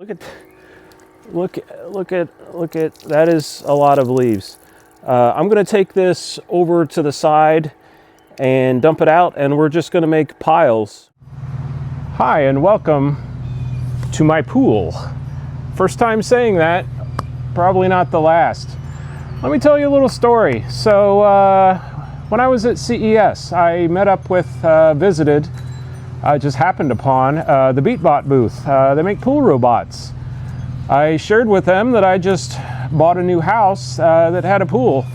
Look at that is a lot of leaves. I'm going to take this over to the side and dump it out, and we're just going to make piles. Hi and welcome to my pool. First time saying that, probably not the last. Let me tell you a little story. So when I was at CES, I met up with, visited, I just happened upon the Beatbot booth. They make pool robots. I shared with them that I just bought a new house that had a pool,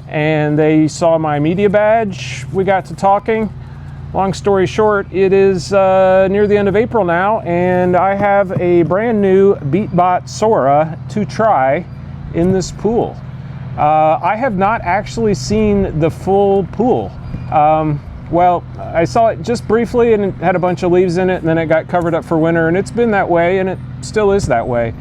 and they saw my media badge. We got to talking. Long story short, it is near the end of April now, and I have a brand new Beatbot Sora to try in this pool. I have not actually seen the full pool. Well, I saw it just briefly, and it had a bunch of leaves in it, and then it got covered up for winter, and it's been that way, and it still is that way.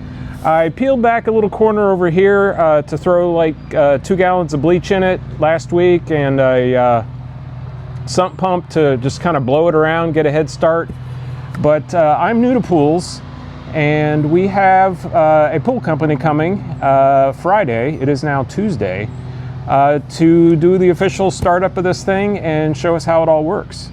I peeled back a little corner over here to throw like 2 gallons of bleach in it last week, and a sump pump to just kind of blow it around, get a head start. But I'm new to pools, and we have a pool company coming Friday, it is now Tuesday, to do the official startup of this thing and show us how it all works.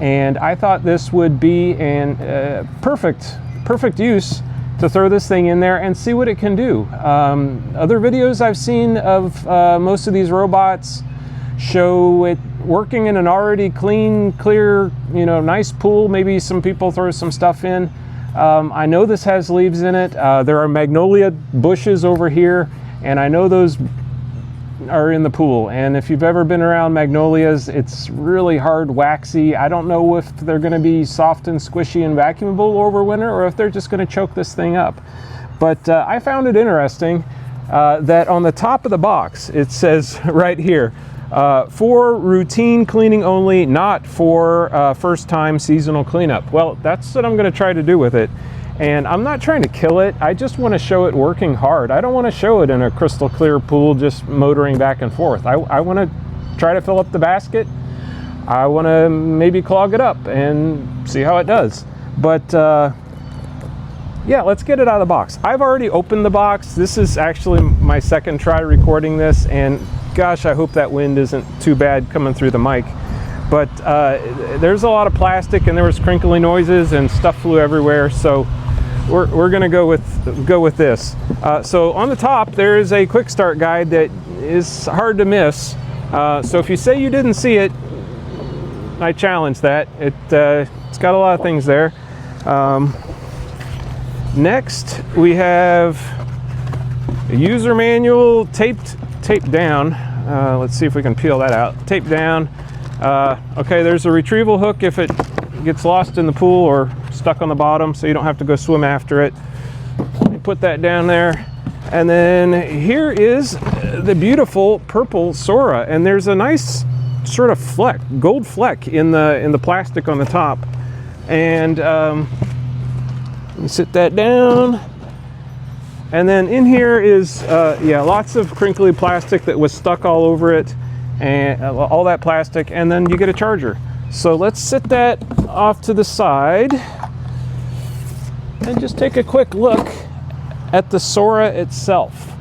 And I thought this would be an perfect use to throw this thing in there and see what it can do. Other videos I've seen of most of these robots show it working in an already clean, clear, nice pool. Maybe some people throw some stuff in. I know this has leaves in it. There are magnolia bushes over here, and I know those are in the pool. And if you've ever been around magnolias, it's really hard, waxy. I don't know if they're going to be soft and squishy and vacuumable over winter, or if they're just going to choke this thing up. But I found it interesting that on the top of the box, it says right here, for routine cleaning only, not for first-time seasonal cleanup. Well, that's what I'm going to try to do with it. And I'm not trying to kill it. I just want to show it working hard. I don't want to show it in a crystal clear pool just motoring back and forth. I want to try to fill up the basket. I want to maybe clog it up and see how it does. But yeah, let's get it out of the box. I've already opened the box. This is actually my second try recording this, and gosh, I hope that wind isn't too bad coming through the mic. But there's a lot of plastic, and there was crinkly noises, and stuff flew everywhere. So we're going to go with this. So on the top, there is a quick start guide that is hard to miss. So if you say you didn't see it, I challenge that. It's got a lot of things there. Next, we have a user manual taped down. Let's see if we can peel that out. Taped down. Okay, there's a retrieval hook if it gets lost in the pool or stuck on the bottom, so you don't have to go swim after it. Let me put that down there. And then here is the beautiful purple Sora, and there's a nice sort of fleck, gold fleck in the plastic on the top. And let me sit that down. And then in here is yeah, lots of crinkly plastic that was stuck all over it, and all that plastic, and then you get a charger. So let's sit that off to the side and just take a quick look at the Sora itself.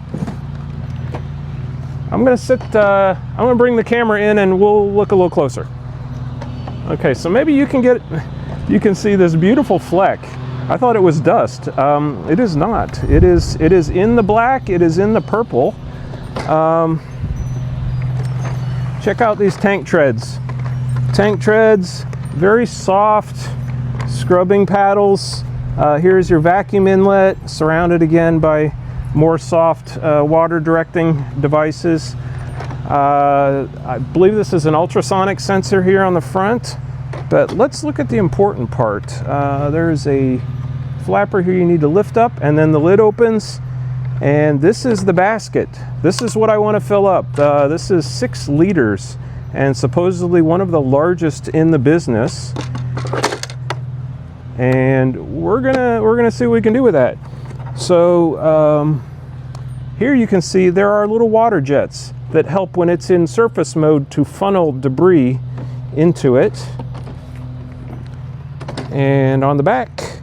I'm gonna bring the camera in and we'll look a little closer. Okay, so maybe you can see this beautiful fleck. I thought it was dust. It is not. It is in the black, it is in the purple. Check out these tank treads. Tank treads, very soft scrubbing paddles. Here's your vacuum inlet, surrounded again by more soft water directing devices. I believe this is an ultrasonic sensor here on the front, but let's look at the important part. There's a flapper here you need to lift up, and then the lid opens, and this is the basket. This is what I want to fill up. This is 6 liters, and supposedly one of the largest in the business. And we're gonna see what we can do with that. So here you can see there are little water jets that help when it's in surface mode to funnel debris into it. And on the back,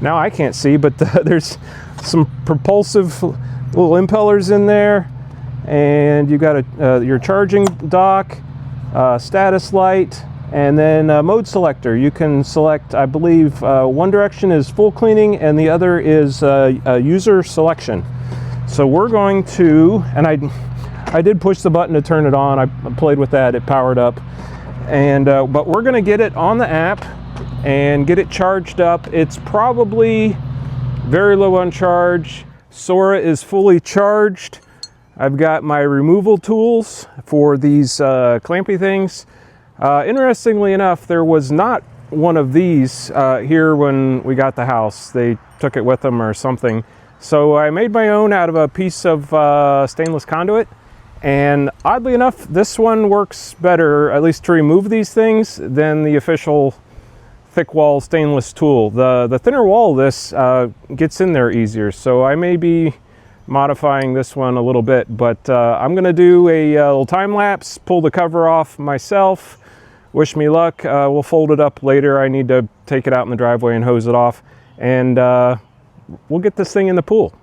now I can't see, but there's some propulsive little impellers in there, and you got your charging dock, status light, and then mode selector. You can select, I believe, one direction is full cleaning and the other is user selection. So we're going to, and I did push the button to turn it on. I played with that, it powered up. And but we're gonna get it on the app and get it charged up. It's probably very low on charge. Sora is fully charged. I've got my removal tools for these clampy things. Interestingly enough, there was not one of these here when we got the house. They took it with them or something. So I made my own out of a piece of stainless conduit. And oddly enough, this one works better, at least to remove these things, than the official thick wall stainless tool. The thinner wall of this gets in there easier. So I may be modifying this one a little bit, but I'm gonna do a little time lapse, pull the cover off myself. Wish me luck. We'll fold it up later. I need to take it out in the driveway and hose it off, and we'll get this thing in the pool.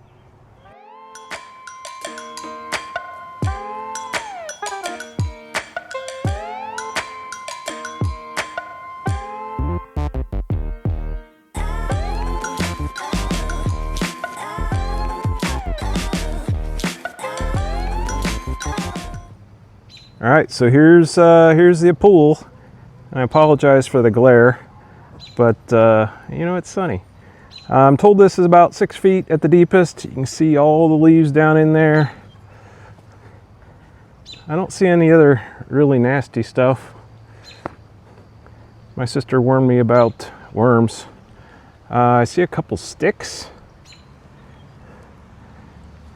All right, so here's the pool. I apologize for the glare, but you know, it's sunny. I'm told this is about 6 feet at the deepest. You can see all the leaves down in there. I don't see any other really nasty stuff. My sister warned me about worms. I see a couple sticks.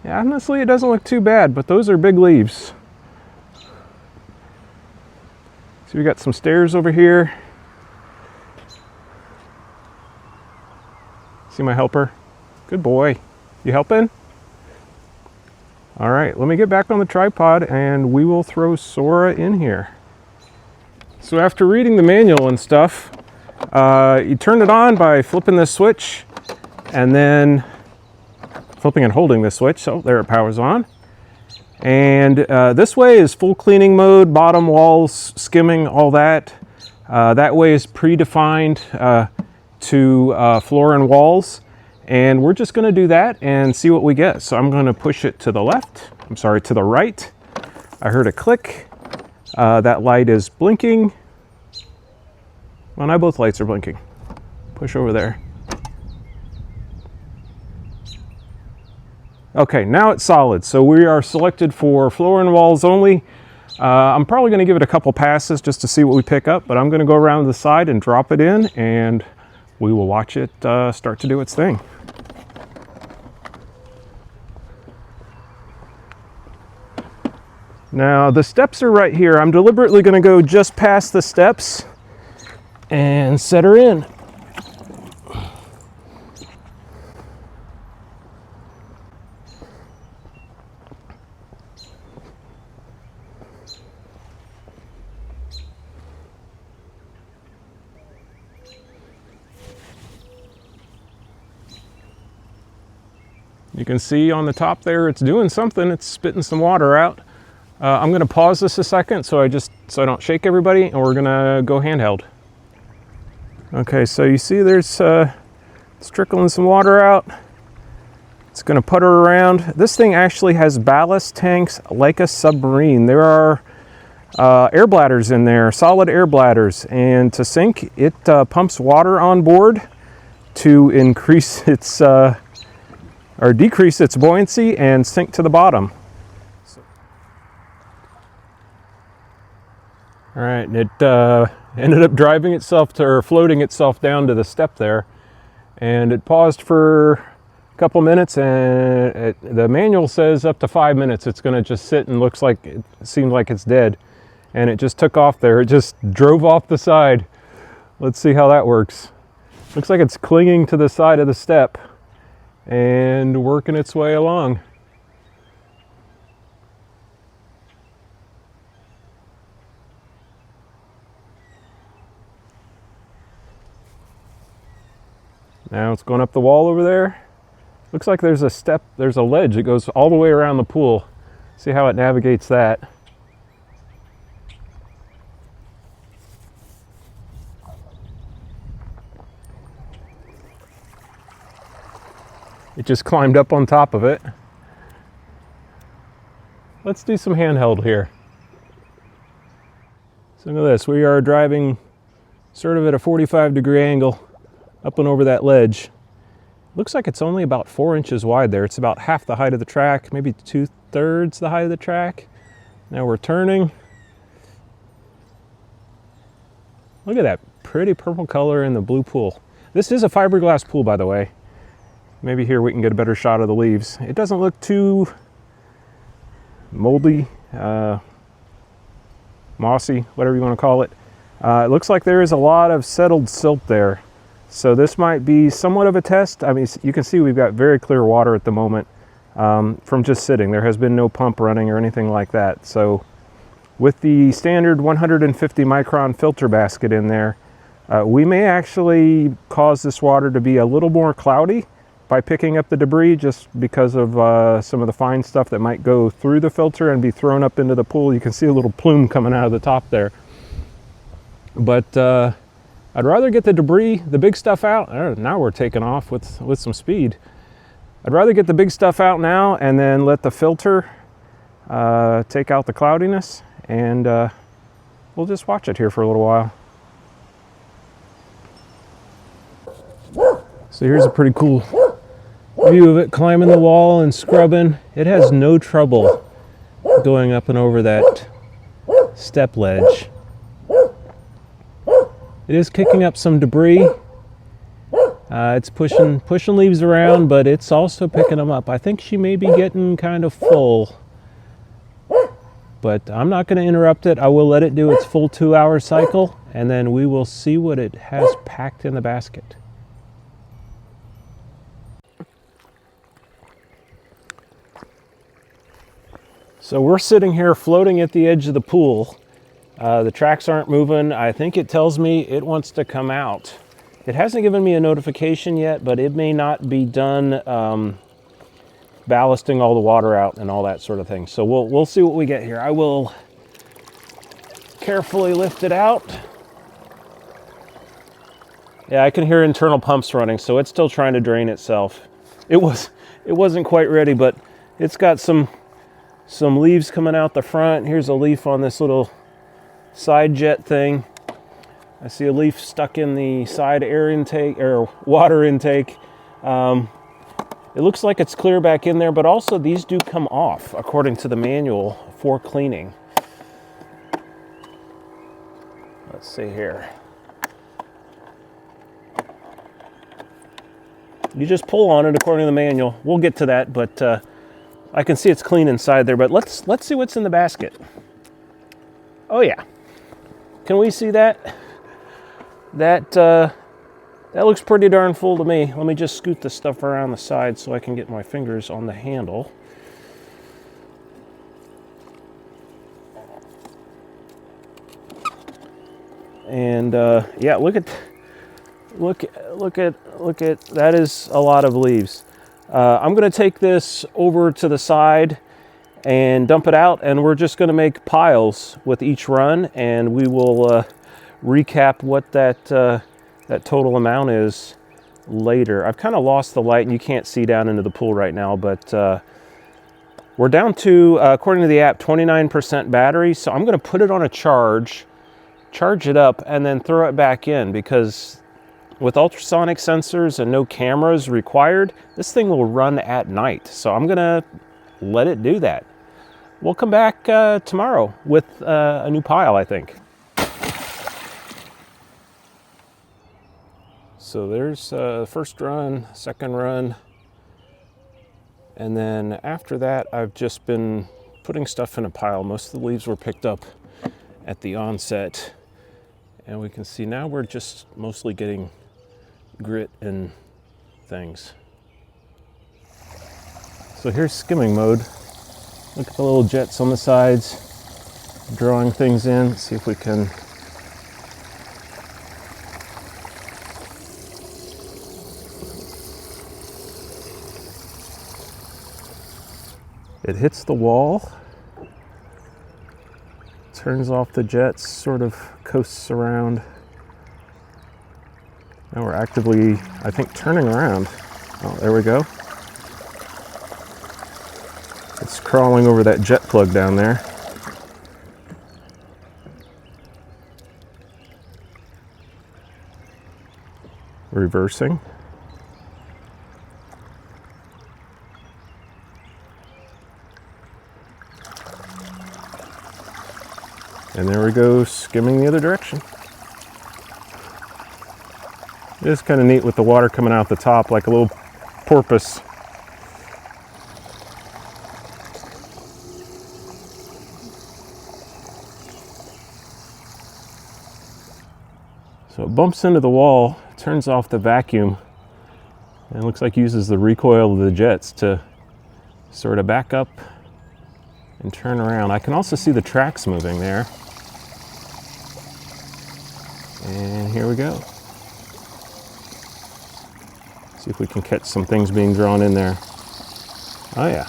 Yeah, honestly, it doesn't look too bad, but those are big leaves. So we got some stairs over here. See my helper? Good boy. You helping? All right, let me get back on the tripod and we will throw Sora in here. So after reading the manual and stuff, you turn it on by flipping this switch and then flipping and holding this switch. Oh, there it powers on. And this way is full cleaning mode, bottom walls, skimming, all that. That way is predefined to floor and walls. And we're just gonna do that and see what we get. So I'm gonna push it to the left, I'm sorry, to the right. I heard a click. That light is blinking. Well, now both lights are blinking. Push over there. Okay, now it's solid. So we are selected for floor and walls only. I'm probably gonna give it a couple passes just to see what we pick up, but I'm gonna go around the side and drop it in and we will watch it start to do its thing. Now the steps are right here. I'm deliberately gonna go just past the steps and set her in. You can see on the top there, it's doing something. It's spitting some water out. I'm gonna pause this a second so I don't shake everybody, and we're gonna go handheld. Okay, so you see there's it's trickling some water out. It's gonna putter around. This thing actually has ballast tanks like a submarine. There are air bladders in there, solid air bladders, and to sink, it pumps water on board to increase its or decrease its buoyancy and sink to the bottom. All right, and it ended up driving itself to, or floating itself down to the step there, and it paused for a couple minutes, and the manual says up to 5 minutes it's going to just sit and looks like it seems like it's dead, and it just took off there. It just drove off the side. Let's see how that works. Looks like it's clinging to the side of the step and working its way along. Now it's going up the wall over there. Looks like there's a step, there's a ledge that goes all the way around the pool. See how it navigates that. It just climbed up on top of it. Let's do some handheld here. So look at this, we are driving sort of at a 45-degree angle up and over that ledge. Looks like it's only about 4 inches wide there. It's about half the height of the track, maybe 2/3 the height of the track. Now we're turning. Look at that pretty purple color in the blue pool. This is a fiberglass pool, by the way. Maybe here we can get a better shot of the leaves. It doesn't look too moldy, mossy, whatever you want to call it. It looks like there is a lot of settled silt there. So this might be somewhat of a test. I mean, you can see we've got very clear water at the moment from just sitting. There has been no pump running or anything like that. So with the standard 150 micron filter basket in there, we may actually cause this water to be a little more cloudy by picking up the debris, just because of some of the fine stuff that might go through the filter and be thrown up into the pool. You can see a little plume coming out of the top there. But I'd rather get the debris, the big stuff out. Now we're taking off with some speed. I'd rather get the big stuff out now and then let the filter take out the cloudiness, and we'll just watch it here for a little while. So here's a pretty cool view of it climbing the wall and scrubbing. It has no trouble going up and over that step ledge. It is kicking up some debris. It's pushing leaves around, but it's also picking them up. I think she may be getting kind of full, but I'm not going to interrupt it. I will let it do its full 2-hour cycle, and then we will see what it has packed in the basket. So we're sitting here floating at the edge of the pool. The tracks aren't moving. I think it tells me it wants to come out. It hasn't given me a notification yet, but it may not be done ballasting all the water out and all that sort of thing. So we'll see what we get here. I will carefully lift it out. Yeah, I can hear internal pumps running, so it's still trying to drain itself. It wasn't quite ready, but it's got some leaves coming out the front. Here's a leaf on this little side jet thing. I see a leaf stuck in the side air intake or water intake. It looks like it's clear back in there, but also these do come off according to the manual for cleaning. Let's see here. You just pull on it according to the manual. We'll get to that, but I can see it's clean inside there. But let's see what's in the basket. Oh yeah. Can we see that? That looks pretty darn full to me. Let me just scoot the stuff around the side so I can get my fingers on the handle. And yeah, look at that is a lot of leaves. I'm going to take this over to the side and dump it out, and we're just going to make piles with each run, and we will recap what that total amount is later. I've kind of lost the light and you can't see down into the pool right now, but we're down to, according to the app, 29% battery. So I'm going to put it on a charge it up, and then throw it back in, because with ultrasonic sensors and no cameras required, this thing will run at night. So I'm going to let it do that. We'll come back tomorrow with a new pile, I think. So there's the first run, second run, and then after that I've just been putting stuff in a pile. Most of the leaves were picked up at the onset, and we can see now we're just mostly getting grit and things. So here's skimming mode. Look at the little jets on the sides, drawing things in. Let's see if we can. It hits the wall, turns off the jets, sort of coasts around. Now we're actively, I think, turning around. Oh, there we go. It's crawling over that jet plug down there. Reversing. And there we go, skimming the other direction. It is kind of neat with the water coming out the top like a little porpoise. So it bumps into the wall, turns off the vacuum, and it looks like uses the recoil of the jets to sort of back up and turn around. I can also see the tracks moving there. And here we go. See if we can catch some things being drawn in there. Oh yeah.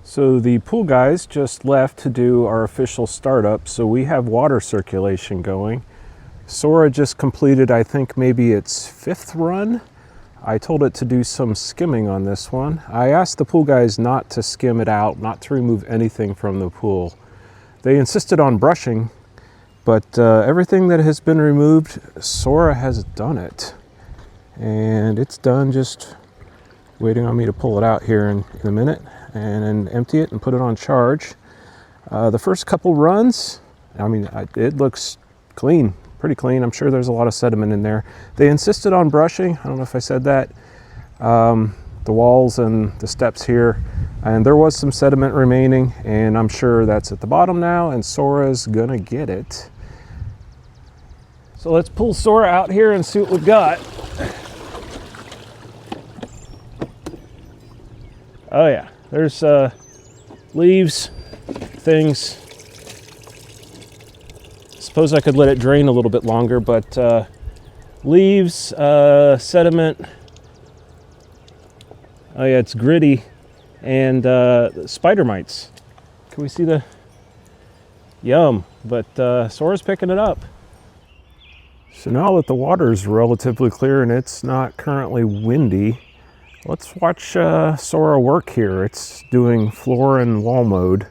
So the pool guys just left to do our official startup, so we have water circulation going. Sora just completed, I think, maybe its 5th run. I told it to do some skimming on this one. I asked the pool guys not to skim it out, not to remove anything from the pool. They insisted on brushing, but everything that has been removed, Sora has done it. And it's done, just waiting on me to pull it out here in a minute and then empty it and put it on charge. The first couple runs, I mean, it looks clean, pretty clean. I'm sure there's a lot of sediment in there. They insisted on brushing. I don't know if I said that. The walls and the steps here, and there was some sediment remaining, and I'm sure that's at the bottom now, and Sora's gonna get it. So let's pull Sora out here and see what we've got. Oh yeah, there's leaves, things. Suppose I could let it drain a little bit longer, but leaves, sediment. Oh yeah, it's gritty, and spider mites. Can we see the yum? But Sora's picking it up. So now that the water is relatively clear and it's not currently windy, let's watch Sora work here. It's doing floor and wall mode.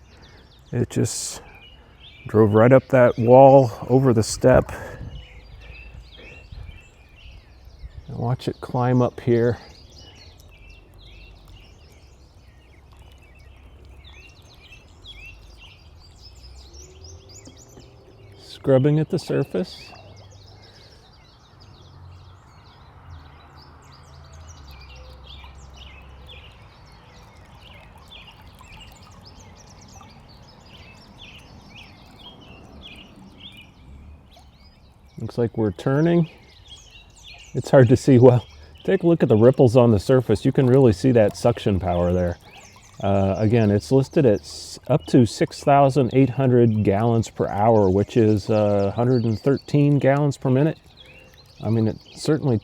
It just drove right up that wall over the step. And watch it climb up here. Scrubbing at the surface. Looks like we're turning. It's hard to see well. Take a look at the ripples on the surface. You can really see that suction power there. Again, it's listed at up to 6,800 gallons per hour, which is 113 gallons per minute. I mean, it's certainly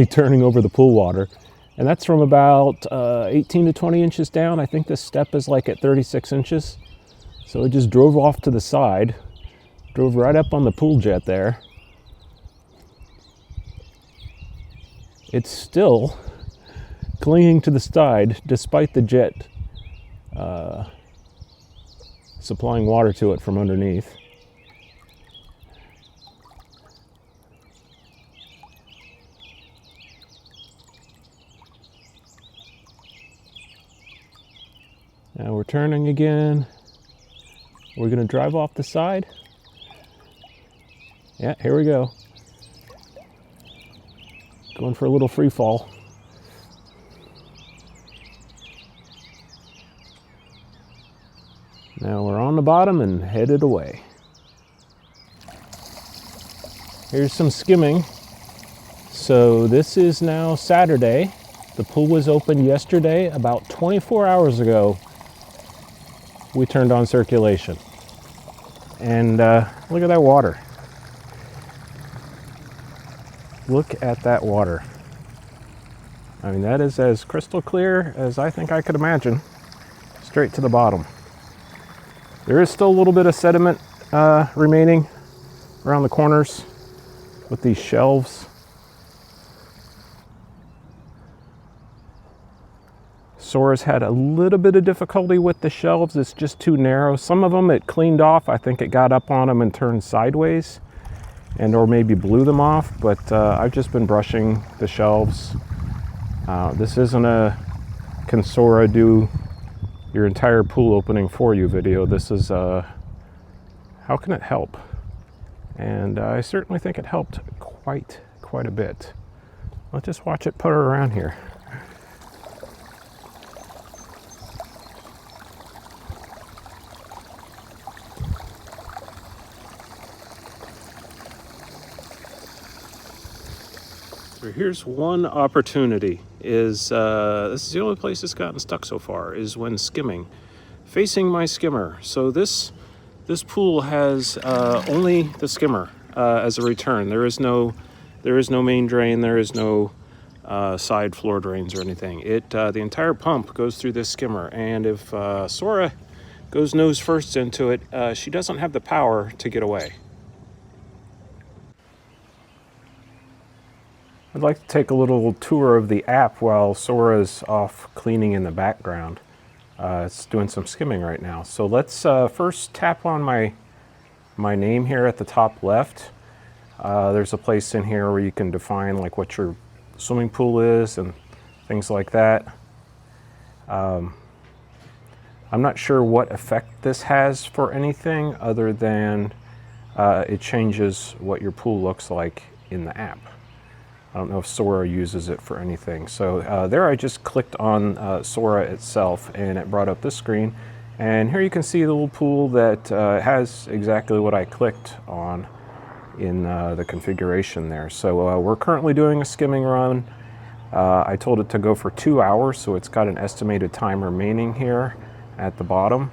turning over the pool water. And that's from about 18 to 20 inches down. I think this step is like at 36 inches. So it just drove off to the side, drove right up on the pool jet there. It's still clinging to the side despite the jet supplying water to it from underneath. Now we're turning again. We're going to drive off the side. Yeah, here we go. Going for a little free fall. Now we're on the bottom and headed away. Here's some skimming. So this is now Saturday. The pool was open yesterday. About 24 hours ago, we turned on circulation. And look at that water. Look at that water. I mean, that is as crystal clear as I think I could imagine, straight to the bottom. There is still a little bit of sediment remaining around the corners with these shelves. Sora's had a little bit of difficulty with the shelves. It's just too narrow. Some of them it cleaned off. I think it got up on them and turned sideways, and or maybe blew them off, but I've just been brushing the shelves. This isn't a can Sora do your entire pool opening for you video. This is how can it help? And I certainly think it helped quite a bit. Let's just watch it put her around here. So here's one opportunity, is this is the only place it's gotten stuck so far, is when skimming. Facing my skimmer. So this pool has only the skimmer as a return. There is no main drain, there is no side floor drains or anything. The entire pump goes through this skimmer, and if Sora goes nose first into it, she doesn't have the power to get away. I'd like to take a little tour of the app while Sora's off cleaning in the background. It's doing some skimming right now. So let's first tap on my name here at the top left. There's a place in here where you can define like what your swimming pool is and things like that. I'm not sure what effect this has for anything other than it changes what your pool looks like in the app. I don't know if Sora uses it for anything. So there I just clicked on Sora itself and it brought up this screen. And here you can see the little pool that has exactly what I clicked on in the configuration there. So we're currently doing a skimming run. I told it to go for 2 hours, so it's got an estimated time remaining here at the bottom.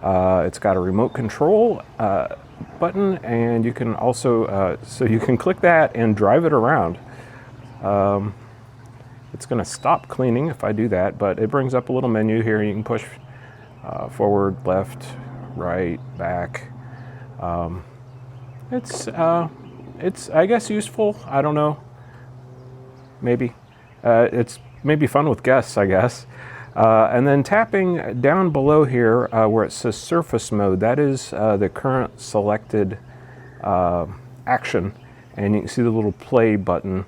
It's got a remote control button, and you can also, so you can click that and drive it around. It's going to stop cleaning if I do that, but it brings up a little menu here. You can push forward, left, right, back. It's I guess useful. I don't know. Maybe it's maybe fun with guests, I guess. And then tapping down below here where it says surface mode, that is the current selected action, and you can see the little play button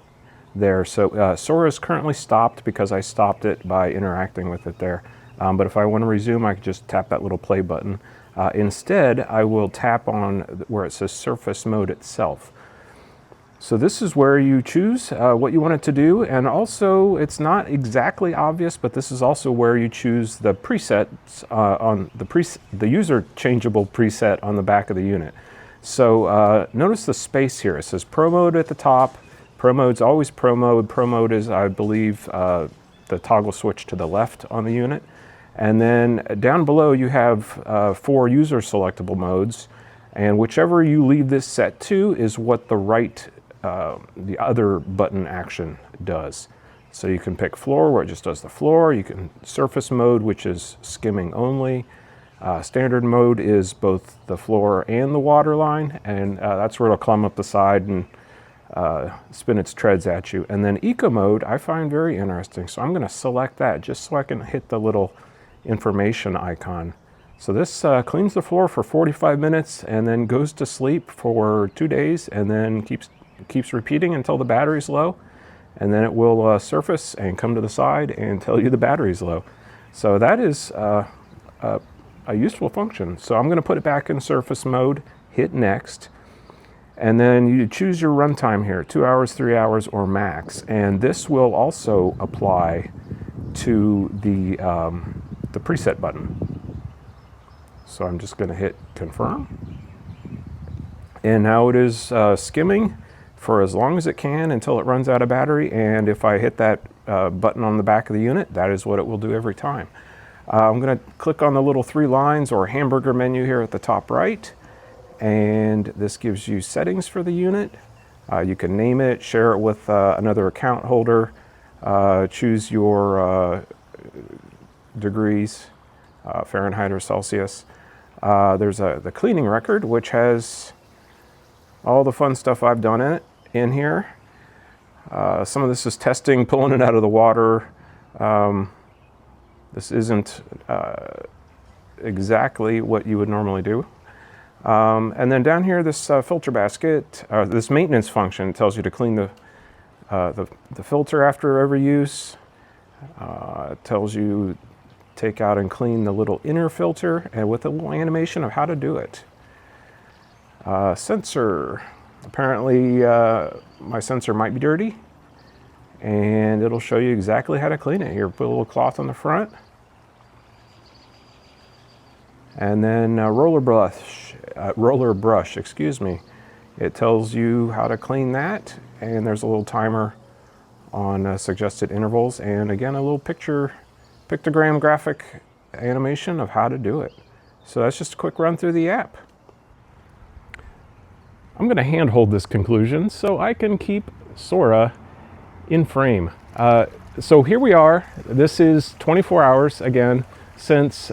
there. So Sora is currently stopped because I stopped it by interacting with it there. But if I want to resume, I can just tap that little play button. Instead, I will tap on where it says surface mode itself. So this is where you choose what you want it to do, and also it's not exactly obvious, but this is also where you choose the presets on the user changeable preset on the back of the unit. So notice the space here. It says Pro Mode at the top. Pro Mode's always Pro Mode. Pro Mode is, I believe, the toggle switch to the left on the unit. And then down below you have 4 user selectable modes, and whichever you leave this set to is what the other button action does. So you can pick floor, where it just does the floor. You can surface mode, which is skimming only. Standard mode is both the floor and the water line, and that's where it'll climb up the side and spin its treads at you. And then eco mode I find very interesting, so I'm going to select that just so I can hit the little information icon. So this cleans the floor for 45 minutes and then goes to sleep for 2 days, and then keeps repeating until the battery's low, and then it will surface and come to the side and tell you the battery's low. So that is a useful function. So I'm going to put it back in surface mode, hit next, and then you choose your runtime here, 2 hours, 3 hours, or max. And this will also apply to the preset button. So I'm just going to hit confirm. And now it is skimming for as long as it can until it runs out of battery. And if I hit that button on the back of the unit, that is what it will do every time. I'm going to click on the little 3 lines or hamburger menu here at the top right. And this gives you settings for the unit. You can name it, share it with another account holder, choose your degrees, Fahrenheit or Celsius. There's the cleaning record, which has all the fun stuff I've done in here. Some of this is testing, pulling it out of the water. This isn't exactly what you would normally do. And then down here, this filter basket, this maintenance function tells you to clean the filter after every use. It tells you take out and clean the little inner filter, and with a little animation of how to do it. Sensor. Apparently my sensor might be dirty, and it'll show you exactly how to clean it. Here, put a little cloth on the front, and then roller brush, excuse me. It tells you how to clean that, and there's a little timer on suggested intervals, and again a little pictogram graphic animation of how to do it. So that's just a quick run through the app. I'm going to handhold this conclusion so I can keep Sora in frame. So here we are. This is 24 hours again since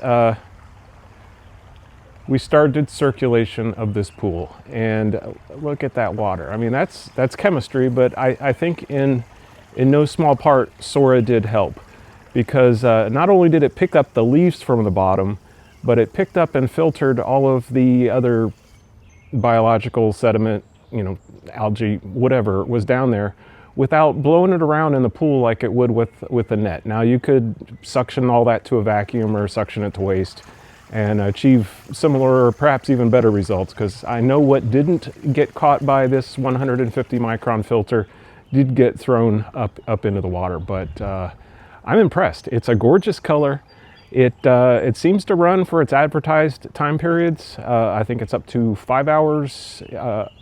we started circulation of this pool, and look at that water. I mean, that's chemistry, but I think in no small part Sora did help, because not only did it pick up the leaves from the bottom, but it picked up and filtered all of the other biological sediment, you know, algae, whatever was down there, without blowing it around in the pool like it would with a net. Now you could suction all that to a vacuum or suction it to waste and achieve similar or perhaps even better results, because I know what didn't get caught by this 150 micron filter did get thrown up into the water. But I'm impressed. It's a gorgeous color. It seems to run for its advertised time periods. I think it's up to 5 hours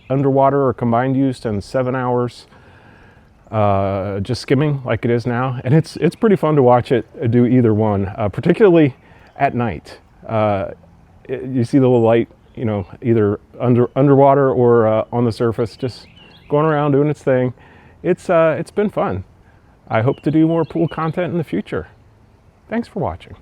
underwater or combined use, and 7 hours just skimming like it is now. And it's pretty fun to watch it do either one, particularly at night. You see the little light, you know, either underwater or on the surface, just going around doing its thing. It's been fun. I hope to do more pool content in the future. Thanks for watching.